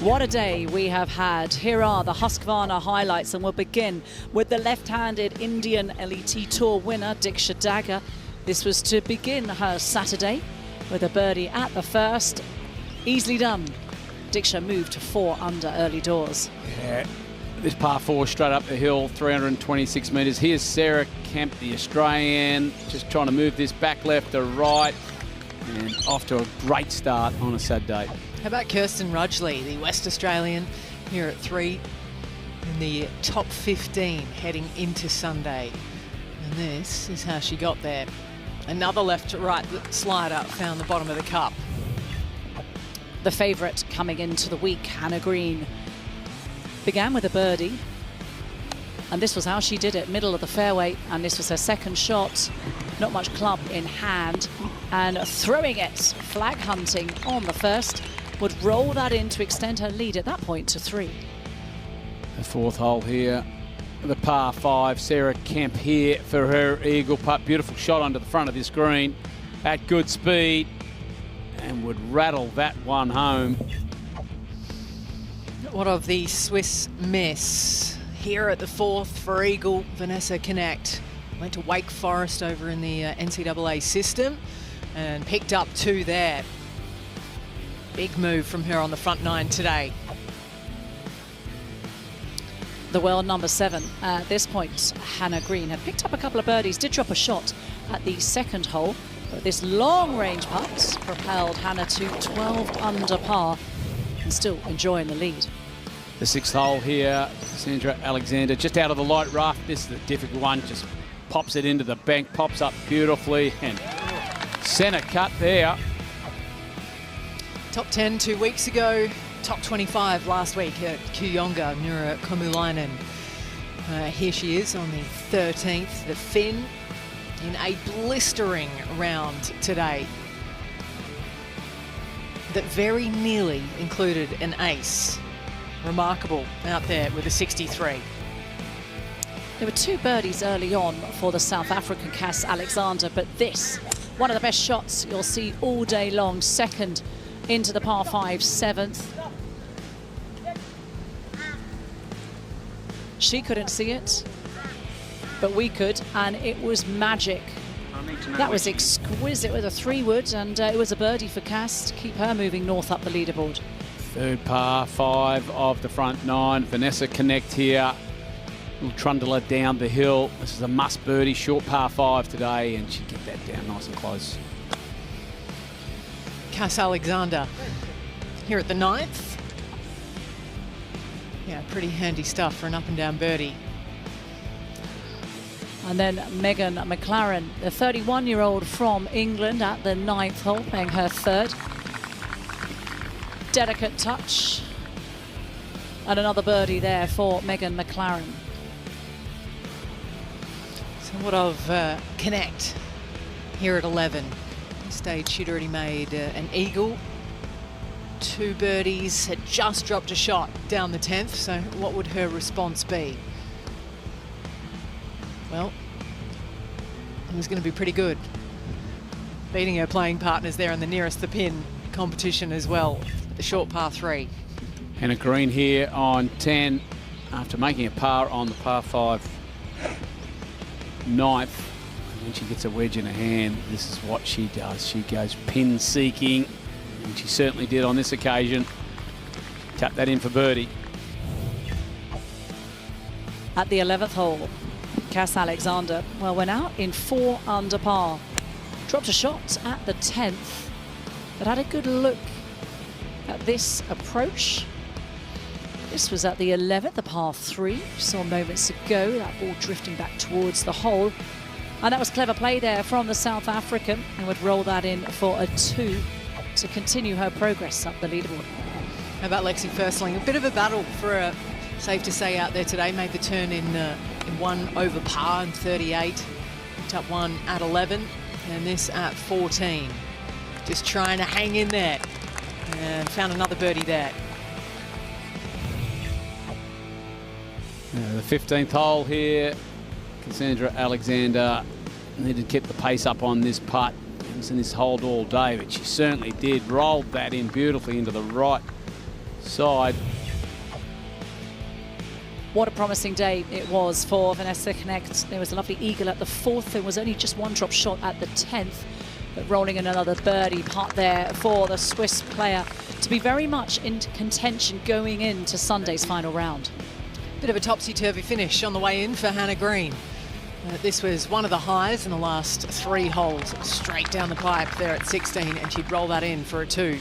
What a day we have had. Here are the Husqvarna highlights, and we'll begin with the left-handed Indian LET Tour winner, Diksha Dagger. This was to begin her Saturday with a birdie at the first. Easily done. Diksha moved to 4 under early doors. Yeah, this par 4 straight up the hill, 326 metres. Here's Sarah Kemp, the Australian, just trying to move this back left to right, and off to a great start on a Saturday. How about Kirsten Rudgley, the West Australian, here at 3 in the top 15 heading into Sunday. And this is how she got there. Another left to right slider found the bottom of the cup. The favourite coming into the week, Hannah Green, began with a birdie. And this was how she did it, middle of the fairway. And this was her second shot. Not much club in hand. And throwing it, flag hunting on the first. Would roll that in to extend her lead at that point to 3. The 4th hole here, the par 5. Sarah Kemp here for her eagle putt. Beautiful shot onto the front of this green at good speed, and would rattle that one home. What of the Swiss Miss? Here at the 4th for eagle, Vanessa Knecht. Went to Wake Forest over in the NCAA system and picked up 2 there. Big move from her on the front 9 today. The world number 7 at this point, Hannah Green, had picked up a couple of birdies, did drop a shot at the 2nd hole, but this long range putt propelled Hannah to 12 under par and still enjoying the lead. The 6th hole here, Casandra Alexander, just out of the light rough. This is the difficult one, just pops it into the bank, pops up beautifully, and centre cut there. Top 10 2 weeks ago, top 25 last week at Kuyonga, Nura Komulainen. Here she is on the 13th, the Finn, in a blistering round today that very nearly included an ace. Remarkable out there with a 63. There were 2 birdies early on for the South African Casandra Alexander, but this, one of the best shots you'll see all day long. Second into the par 5, 7th. She couldn't see it, but we could, and it was magic. That was exquisite with a 3-wood, and it was a birdie for Cass to keep her moving north up the leaderboard. 3rd par 5 of the front 9. Vanessa Knecht here. Little trundler down the hill. This is a must birdie, short par 5 today, and she get that down nice and close. Cass Alexander here at the 9th. Yeah, pretty handy stuff for an up and down birdie. And then Meghan MacLaren, the 31-year-old from England, at the 9th hole, playing her 3rd. Delicate touch. And another birdie there for Meghan MacLaren. So what of Knecht here at 11? This stage she'd already made an eagle, 2 birdies, had just dropped a shot down the 10th. So what would her response be? Well, it was going to be pretty good. Beating her playing partners there in the nearest the pin competition as well. The short par 3. Hannah Green here on 10 after making a par on the par 5 9th. When she gets a wedge in her hand, this is what she does. She goes pin seeking, and she certainly did on this occasion. Tap that in for birdie. At the 11th hole, Cass Alexander, well, went out in 4 under par. Dropped a shot at the 10th, but had a good look at this approach. This was at the 11th, the par 3. Saw moments ago that ball drifting back towards the hole. And that was clever play there from the South African, and would roll that in for a 2 to continue her progress up the leaderboard. How about Lexi Forsterling? A bit of a battle for a, safe to say, out there today. Made the turn in 1 over par and 38. Picked up 1 at 11, and this at 14. Just trying to hang in there, and found another birdie there. The 15th hole here, Casandra Alexander needed to keep the pace up on this putt. It was in this hold all day, but she certainly did. Rolled that in beautifully into the right side. What a promising day it was for Vanessa Knecht. There was a lovely eagle at the 4th. There was only just one drop shot at the 10th, but rolling in another birdie putt there for the Swiss player to be very much in contention going into Sunday's final round. Bit of a topsy-turvy finish on the way in for Hannah Green. This was one of the highs in the last 3 holes, straight down the pipe there at 16, and she'd roll that in for a 2.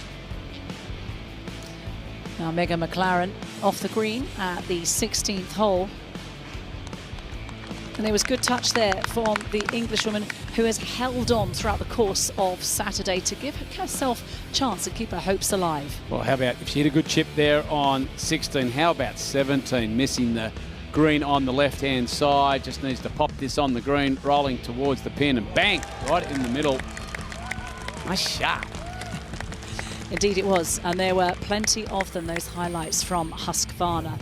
Now Meghan MacLaren off the green at the 16th hole. And there was good touch there from the Englishwoman, who has held on throughout the course of Saturday to give herself a chance to keep her hopes alive. Well, how about if she hit a good chip there on 16, how about 17, missing the green on the left-hand side, just needs to pop this on the green, rolling towards the pin, and bang, right in the middle. Nice shot. Indeed it was, and there were plenty of them, those highlights from Husqvarna.